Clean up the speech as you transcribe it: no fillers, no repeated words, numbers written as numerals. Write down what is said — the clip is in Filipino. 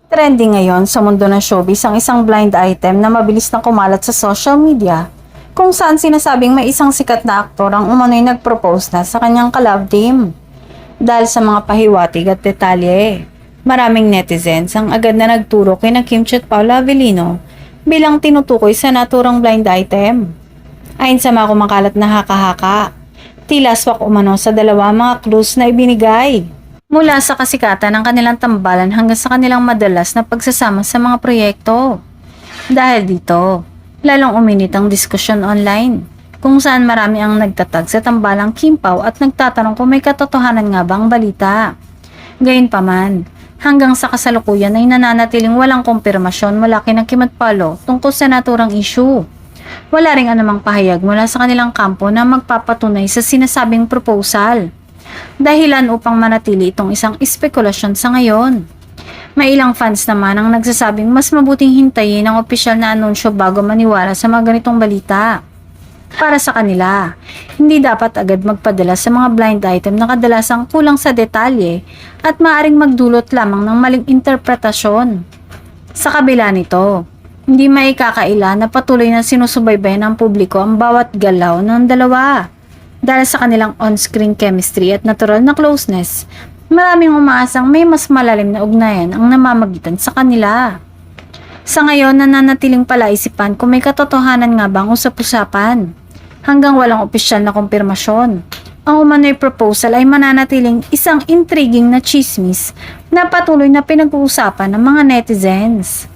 Trending ngayon sa mundo ng showbiz ang isang blind item na mabilis na kumalat sa social media kung saan sinasabing may isang sikat na aktor ang umano'y nag-propose na sa kanyang ka-love team. Dahil sa mga pahiwatig at detalye, maraming netizens ang agad na nagturo kay na Kim Chiat Paula Avellino bilang tinutukoy sa naturang blind item. Ayon sa mga kumakalat na haka-haka, tila swak umano sa dalawa mga clues na ibinigay. Mula sa kasikatan ng kanilang tambalan hanggang sa kanilang madalas na pagsasama sa mga proyekto. Dahil dito, lalong uminit ang diskusyon online, kung saan marami ang nagtatag sa tambalang Kim Pao at nagtatanong kung may katotohanan nga ba ang balita. Gayunpaman, hanggang sa kasalukuyan ay nananatiling walang kumpirmasyon mula kina Kim at Paolo tungkol sa naturang issue. Wala ring anumang pahayag mula sa kanilang kampo na magpapatunay sa sinasabing proposal. Dahilan upang manatili itong isang espekulasyon sa ngayon. May ilang fans naman ang nagsasabing mas mabuting hintayin ang opisyal na anunsyo bago maniwala sa mga ganitong balita. Para sa kanila, hindi dapat agad magpadala sa mga blind item na kadalasang kulang sa detalye at maaaring magdulot lamang ng maling interpretasyon. Sa kabila nito, hindi maikakaila na patuloy na sinusubaybayan ng publiko ang bawat galaw ng dalawa. Dahil sa kanilang on-screen chemistry at natural na closeness, maraming umaasang may mas malalim na ugnayan ang namamagitan sa kanila. Sa ngayon, nananatiling palaisipan kung may katotohanan nga bang usap-usapan. Hanggang walang opisyal na kumpirmasyon, ang umano'y proposal ay mananatiling isang intriguing na chismis na patuloy na pinag-uusapan ng mga netizens.